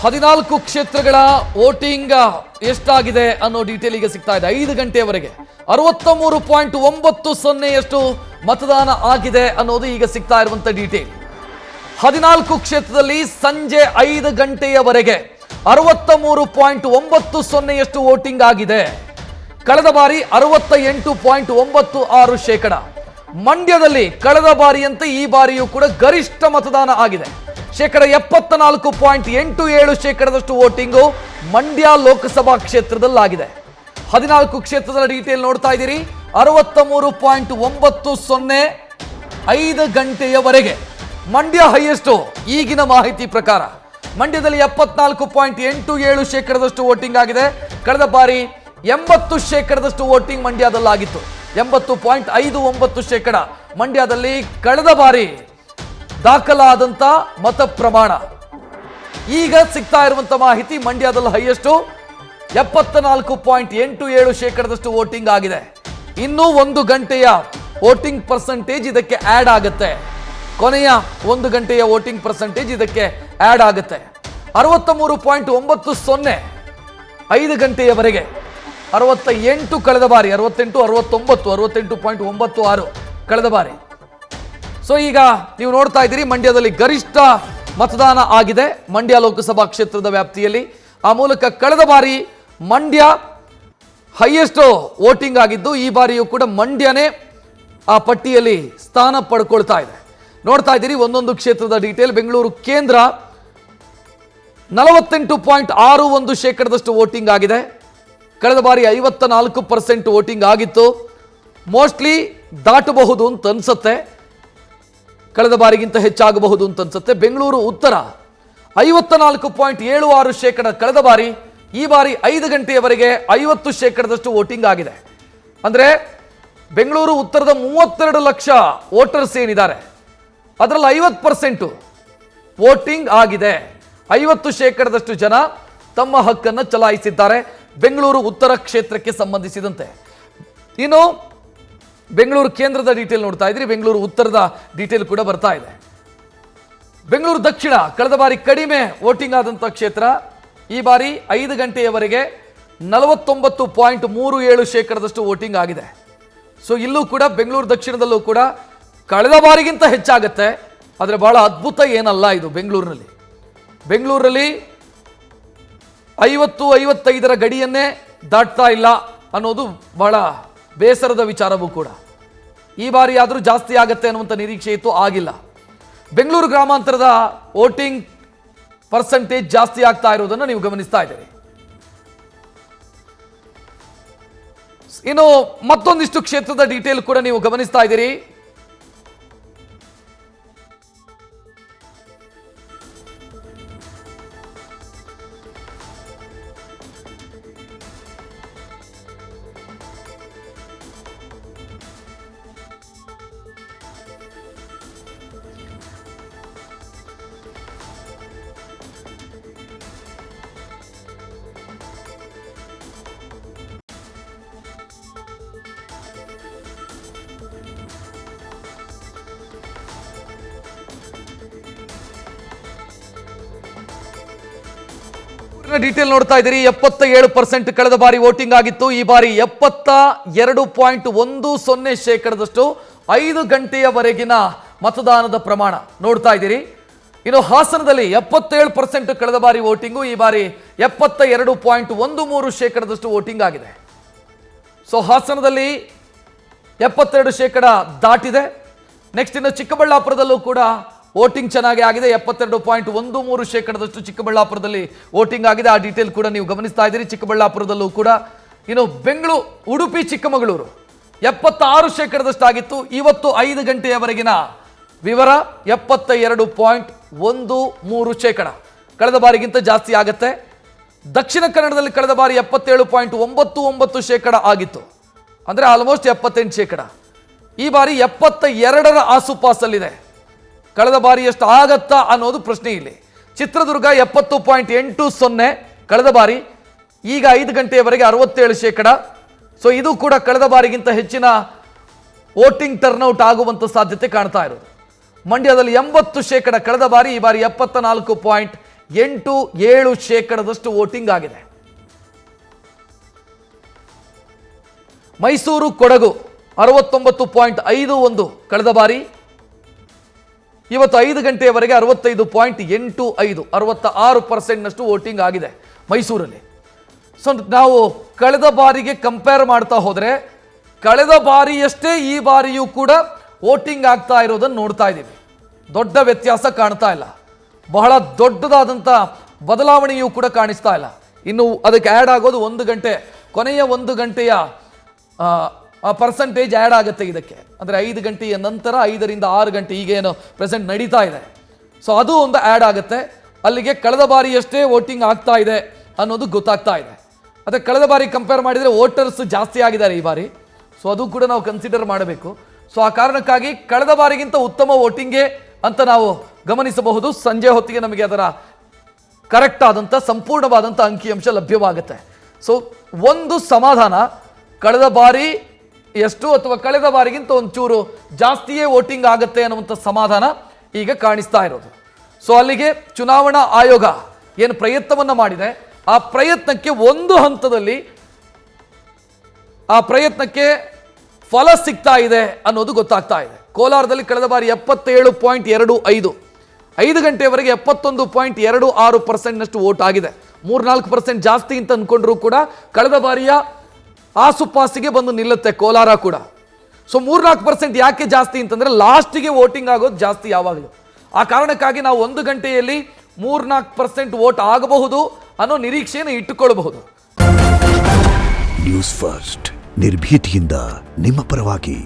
14 ಕ್ಷೇತ್ರಗಳ ವೋಟಿಂಗ್ ಎಷ್ಟಾಗಿದೆ ಅನ್ನೋ ಡೀಟೇಲ್ ಈಗ ಸಿಗ್ತಾ ಇದೆ. 5 ಗಂಟೆಯವರೆಗೆ 63.90% ಮತದಾನ ಆಗಿದೆ ಅನ್ನೋದು ಈಗ ಸಿಗ್ತಾ ಇರುವಂತ ಡೀಟೇಲ್. 14 ಕ್ಷೇತ್ರದಲ್ಲಿ ಸಂಜೆ 5 ಗಂಟೆಯವರೆಗೆ 63.90% ವೋಟಿಂಗ್ ಆಗಿದೆ. ಕಳೆದ ಬಾರಿ 68.96%. ಮಂಡ್ಯದಲ್ಲಿ ಕಳೆದ ಬಾರಿಯಂತೆ ಈ ಬಾರಿಯೂ ಕೂಡ ಗರಿಷ್ಠ ಮತದಾನ ಆಗಿದೆ. 74.87% ವೋಟಿಂಗು ಮಂಡ್ಯ ಲೋಕಸಭಾ ಕ್ಷೇತ್ರದಲ್ಲಾಗಿದೆ. 14 ಕ್ಷೇತ್ರದ ಡೀಟೇಲ್ ನೋಡ್ತಾ ಇದ್ದೀರಿ. 63.90 5 ಗಂಟೆಯವರೆಗೆ ಮಂಡ್ಯ ಹೈಯೆಸ್ಟ್. ಈಗಿನ ಮಾಹಿತಿ ಪ್ರಕಾರ ಮಂಡ್ಯದಲ್ಲಿ 74.87% ವೋಟಿಂಗ್ ಆಗಿದೆ. ಕಳೆದ ಬಾರಿ 80% ವೋಟಿಂಗ್ ಮಂಡ್ಯದಲ್ಲಾಗಿತ್ತು. 80.59% ಮಂಡ್ಯದಲ್ಲಿ ಕಳೆದ ಬಾರಿ ದಾಖಲಾದಂತ ಮತ ಪ್ರಮಾಣ. ಈಗ ಸಿಗ್ತಾ ಇರುವಂತ ಮಾಹಿತಿ ಮಂಡ್ಯದಲ್ಲಿ ಹೈಯೆಸ್ಟ್ 74.87% ವೋಟಿಂಗ್ ಆಗಿದೆ. ಇನ್ನೂ 1 ಗಂಟೆಯ ವೋಟಿಂಗ್ ಪರ್ಸೆಂಟೇಜ್ ಇದಕ್ಕೆ ಆಡ್ ಆಗುತ್ತೆ. ಕೊನೆಯ 1 ಗಂಟೆಯ ವೋಟಿಂಗ್ ಪರ್ಸೆಂಟೇಜ್ ಇದಕ್ಕೆ ಆಡ್ ಆಗುತ್ತೆ. 63.90 5 ಗಂಟೆಯವರೆಗೆ 68 ಕಳೆದ ಬಾರಿ, 68, 69, 68.96 ಕಳೆದ ಬಾರಿ. ಸೊ ಈಗ ನೀವು ನೋಡ್ತಾ ಇದ್ದೀರಿ ಮಂಡ್ಯದಲ್ಲಿ ಗರಿಷ್ಠ ಮತದಾನ ಆಗಿದೆ ಮಂಡ್ಯ ಲೋಕಸಭಾ ಕ್ಷೇತ್ರದ ವ್ಯಾಪ್ತಿಯಲ್ಲಿ. ಆ ಮೂಲಕ ಕಳೆದ ಬಾರಿ ಮಂಡ್ಯ ಹೈಯೆಸ್ಟ್ ವೋಟಿಂಗ್ ಆಗಿದ್ದು ಈ ಬಾರಿಯೂ ಕೂಡ ಮಂಡ್ಯನೇ ಆ ಪಟ್ಟಿಯಲ್ಲಿ ಸ್ಥಾನ ಪಡ್ಕೊಳ್ತಾ ಇದೆ. ನೋಡ್ತಾ ಇದ್ದೀರಿ ಒಂದೊಂದು ಕ್ಷೇತ್ರದ ಡೀಟೇಲ್. ಬೆಂಗಳೂರು ಕೇಂದ್ರ 48.61% ವೋಟಿಂಗ್ ಆಗಿದೆ. ಕಳೆದ ಬಾರಿ 54% ವೋಟಿಂಗ್ ಆಗಿತ್ತು. ಮೋಸ್ಟ್ಲಿ ದಾಟಬಹುದು ಅಂತ ಅನ್ಸುತ್ತೆ, ಕಳೆದ ಬಾರಿಗಿಂತ ಹೆಚ್ಚಾಗಬಹುದು ಅಂತ ಅನ್ಸುತ್ತೆ. ಬೆಂಗಳೂರು ಉತ್ತರ 54.76% ಕಳೆದ ಬಾರಿ. ಈ ಬಾರಿ 5 ಗಂಟೆಯವರೆಗೆ 50% ವೋಟಿಂಗ್ ಆಗಿದೆ. ಅಂದ್ರೆ ಬೆಂಗಳೂರು ಉತ್ತರದ 32 ಲಕ್ಷ ವೋಟರ್ಸ್ ಏನಿದ್ದಾರೆ ಅದರಲ್ಲಿ 50% ವೋಟಿಂಗ್ ಆಗಿದೆ. 50% ಜನ ತಮ್ಮ ಹಕ್ಕನ್ನು ಚಲಾಯಿಸಿದ್ದಾರೆ ಬೆಂಗಳೂರು ಉತ್ತರ ಕ್ಷೇತ್ರಕ್ಕೆ ಸಂಬಂಧಿಸಿದಂತೆ. ಇನ್ನು ಬೆಂಗಳೂರು ಕೇಂದ್ರದ ಡೀಟೇಲ್ ನೋಡ್ತಾ ಇದ್ರಿ. ಬೆಂಗಳೂರು ಉತ್ತರದ ಡೀಟೇಲ್ ಕೂಡ ಬರ್ತಾ ಇದೆ. ಬೆಂಗಳೂರು ದಕ್ಷಿಣ ಕಳೆದ ಬಾರಿ ಕಡಿಮೆ ವೋಟಿಂಗ್ ಆದಂಥ ಕ್ಷೇತ್ರ. ಈ ಬಾರಿ 5 ಗಂಟೆಯವರೆಗೆ 49.37% ವೋಟಿಂಗ್ ಆಗಿದೆ. ಸೊ ಇಲ್ಲೂ ಕೂಡ ಬೆಂಗಳೂರು ದಕ್ಷಿಣದಲ್ಲೂ ಕೂಡ ಕಳೆದ ಬಾರಿಗಿಂತ ಹೆಚ್ಚಾಗುತ್ತೆ. ಆದರೆ ಬಹಳ ಅದ್ಭುತ ಏನಲ್ಲ ಇದು. ಬೆಂಗಳೂರಲ್ಲಿ 50-55 ಗಡಿಯನ್ನೇ ದಾಟ್ತಾ ಇಲ್ಲ ಅನ್ನೋದು ಬಹಳ ಬೇಸರದ ವಿಚಾರವೂ ಕೂಡ. ಈ ಬಾರಿ ಆದರೂ ಜಾಸ್ತಿ ಆಗತ್ತೆ ಅನ್ನುವಂಥ ನಿರೀಕ್ಷೆ ಇತ್ತು, ಆಗಿಲ್ಲ. ಬೆಂಗಳೂರು ಗ್ರಾಮಾಂತರದ ವೋಟಿಂಗ್ ಪರ್ಸೆಂಟೇಜ್ ಜಾಸ್ತಿ ಆಗ್ತಾ ಇರೋದನ್ನು ನೀವು ಗಮನಿಸ್ತಾ ಇದ್ದೀರಿ. ಇನ್ನು ಮತ್ತೊಂದಿಷ್ಟು ಕ್ಷೇತ್ರದ ಡೀಟೇಲ್ ಕೂಡ ನೀವು ಗಮನಿಸ್ತಾ ಇದ್ದೀರಿ. ಡೀಟೇಲ್ ನೋಡ್ತಾ ಇದ್ದೀರಿ. 77% ಕಳೆದ ಬಾರಿ ವೋಟಿಂಗ್ ಆಗಿತ್ತು. ಈ ಬಾರಿ 72.10% 5 ಗಂಟೆಯವರೆಗಿನ ಮತದಾನದ ಪ್ರಮಾಣ ನೋಡ್ತಾ ಇದ್ದೀರಿ. ಇನ್ನು ಹಾಸನದಲ್ಲಿ 77% ಕಳೆದ ಬಾರಿ ವೋಟಿಂಗು. ಈ ಬಾರಿ 72.13% ವೋಟಿಂಗ್ ಆಗಿದೆ. ಸೊ ಹಾಸನದಲ್ಲಿ 72% ದಾಟಿದೆ. ನೆಕ್ಸ್ಟ್ ಇನ್ನು ಚಿಕ್ಕಬಳ್ಳಾಪುರದಲ್ಲೂ ಕೂಡ ವೋಟಿಂಗ್ ಚೆನ್ನಾಗಿ ಆಗಿದೆ. 72.13% ಚಿಕ್ಕಬಳ್ಳಾಪುರದಲ್ಲಿ ವೋಟಿಂಗ್ ಆಗಿದೆ. ಆ ಡೀಟೇಲ್ ಕೂಡ ನೀವು ಗಮನಿಸ್ತಾ ಇದ್ದೀರಿ. ಚಿಕ್ಕಬಳ್ಳಾಪುರದಲ್ಲೂ ಕೂಡ. ಇನ್ನು ಉಡುಪಿ ಚಿಕ್ಕಮಗಳೂರು 76% ಆಗಿತ್ತು. ಇವತ್ತು 5 ಗಂಟೆಯವರೆಗಿನ ವಿವರ 72.13%. ಕಳೆದ ಬಾರಿಗಿಂತ ಜಾಸ್ತಿ ಆಗುತ್ತೆ. ದಕ್ಷಿಣ ಕನ್ನಡದಲ್ಲಿ ಕಳೆದ ಬಾರಿ 77.99% ಆಗಿತ್ತು. ಅಂದರೆ ಆಲ್ಮೋಸ್ಟ್ 78%. ಈ ಬಾರಿ 72ರ ಆಸುಪಾಸಲ್ಲಿದೆ. ಕಳೆದ ಬಾರಿ ಎಷ್ಟು ಆಗತ್ತಾ ಅನ್ನೋದು ಪ್ರಶ್ನೆ ಇಲ್ಲಿ. ಚಿತ್ರದುರ್ಗ 70.80 ಕಳೆದ ಬಾರಿ. ಈಗ 5 ಗಂಟೆಯವರೆಗೆ 67%. ಸೊ ಇದು ಕೂಡ ಕಳೆದ ಬಾರಿಗಿಂತ ಹೆಚ್ಚಿನ ವೋಟಿಂಗ್ ಟರ್ನ್ಔಟ್ ಆಗುವಂಥ ಸಾಧ್ಯತೆ ಕಾಣ್ತಾ ಇರೋದು. ಮಂಡ್ಯದಲ್ಲಿ 80% ಕಳೆದ ಬಾರಿ. ಈ ಬಾರಿ 74.87%. 87% ವೋಟಿಂಗ್ ಆಗಿದೆ. ಮೈಸೂರು ಕೊಡಗು 69.51 ಕಳೆದ ಬಾರಿ, ಇವತ್ತು 5 ಗಂಟೆಯವರೆಗೆ 65.85 66%ನಷ್ಟು ವೋಟಿಂಗ್ ಆಗಿದೆ ಮೈಸೂರಲ್ಲಿ. ಸೊ ನಾವು ಕಳೆದ ಬಾರಿಗೆ ಕಂಪೇರ್ ಮಾಡ್ತಾ ಹೋದರೆ ಕಳೆದ ಬಾರಿಯಷ್ಟೇ ಈ ಬಾರಿಯೂ ಕೂಡ ವೋಟಿಂಗ್ ಆಗ್ತಾ ಇರೋದನ್ನು ನೋಡ್ತಾ ಇದ್ದೀವಿ. ದೊಡ್ಡ ವ್ಯತ್ಯಾಸ ಕಾಣ್ತಾ ಇಲ್ಲ, ಬಹಳ ದೊಡ್ಡದಾದಂಥ ಬದಲಾವಣೆಯೂ ಕೂಡ ಕಾಣಿಸ್ತಾ ಇಲ್ಲ. ಇನ್ನು ಅದಕ್ಕೆ ಆ್ಯಡ್ ಆಗೋದು 1 ಗಂಟೆ, ಕೊನೆಯ 1 ಗಂಟೆಯ ಪರ್ಸೆಂಟೇಜ್ ಆ್ಯಡ್ ಆಗುತ್ತೆ ಇದಕ್ಕೆ. ಅಂದರೆ 5 ಗಂಟೆಯ ನಂತರ 5ರಿಂದ 6 ಗಂಟೆ ಈಗೇನು ಪ್ರೆಸೆಂಟ್ ನಡೀತಾ ಇದೆ, ಸೊ ಅದು ಒಂದು ಆ್ಯಡ್ ಆಗುತ್ತೆ. ಅಲ್ಲಿಗೆ ಕಳೆದ ಬಾರಿಯಷ್ಟೇ ವೋಟಿಂಗ್ ಆಗ್ತಾ ಇದೆ ಅನ್ನೋದು ಗೊತ್ತಾಗ್ತಾ ಇದೆ. ಅದೇ ಕಳೆದ ಬಾರಿ ಕಂಪೇರ್ ಮಾಡಿದರೆ ವೋಟರ್ಸ್ ಜಾಸ್ತಿ ಆಗಿದ್ದಾರೆ ಈ ಬಾರಿ, ಸೊ ಅದು ಕೂಡ ನಾವು ಕನ್ಸಿಡರ್ ಮಾಡಬೇಕು. ಸೊ ಆ ಕಾರಣಕ್ಕಾಗಿ ಕಳೆದ ಬಾರಿಗಿಂತ ಉತ್ತಮ ವೋಟಿಂಗೇ ಅಂತ ನಾವು ಗಮನಿಸಬಹುದು. ಸಂಜೆ ಹೊತ್ತಿಗೆ ನಮಗೆ ಅದರ ಕರೆಕ್ಟ್ ಆದಂಥ ಸಂಪೂರ್ಣವಾದಂಥ ಅಂಕಿಅಂಶ ಲಭ್ಯವಾಗುತ್ತೆ. ಸೊ ಒಂದು ಸಮಾಧಾನ, ಕಳೆದ ಬಾರಿ ಎಷ್ಟು ಅಥವಾ ಕಳೆದ ಬಾರಿಗಿಂತ ಒಂಚೂರು ಜಾಸ್ತಿಯೇ ವೋಟಿಂಗ್ ಆಗುತ್ತೆ ಅನ್ನುವಂಥ ಸಮಾಧಾನ ಈಗ ಕಾಣಿಸ್ತಾ ಇರೋದು. ಸೊ ಅಲ್ಲಿಗೆ ಚುನಾವಣಾ ಆಯೋಗ ಏನು ಪ್ರಯತ್ನವನ್ನು ಮಾಡಿದೆ, ಆ ಪ್ರಯತ್ನಕ್ಕೆ ಒಂದು ಹಂತದಲ್ಲಿ ಆ ಪ್ರಯತ್ನಕ್ಕೆ ಫಲ ಸಿಗ್ತಾ ಇದೆ ಅನ್ನೋದು ಗೊತ್ತಾಗ್ತಾ ಇದೆ. ಕೋಲಾರದಲ್ಲಿ ಕಳೆದ ಬಾರಿ 77.25, 5 ಗಂಟೆಯವರೆಗೆ 71.26%ನಷ್ಟು ವೋಟ್ ಆಗಿದೆ. 3-4% ಜಾಸ್ತಿ ಅಂತ ಅಂದ್ಕೊಂಡ್ರೂ ಕೂಡ ಕಳೆದ ಬಾರಿಯ ಆಸುಪಾಸಿಗೆ ಬಂದು ನಿಲ್ಲುತ್ತೆ ಕೋಲಾರ ಕೂಡ. ಸೊ 3-4% ಯಾಕೆ ಜಾಸ್ತಿ ಅಂತಂದರೆ ಲಾಸ್ಟಿಗೆ ವೋಟಿಂಗ್ ಆಗೋದು ಜಾಸ್ತಿ ಯಾವಾಗಲೂ. ಆ ಕಾರಣಕ್ಕಾಗಿ ನಾವು 1 ಗಂಟೆಯಲ್ಲಿ 3-4% ವೋಟ್ ಆಗಬಹುದು ಅನ್ನೋ ನಿರೀಕ್ಷೆಯನ್ನು ಇಟ್ಟುಕೊಳ್ಳಬಹುದು. ನ್ಯೂಸ್ ಫಸ್ಟ್ ನಿರ್ಭೀತಿಯಿಂದ ನಿಮ್ಮ ಪರವಾಗಿ.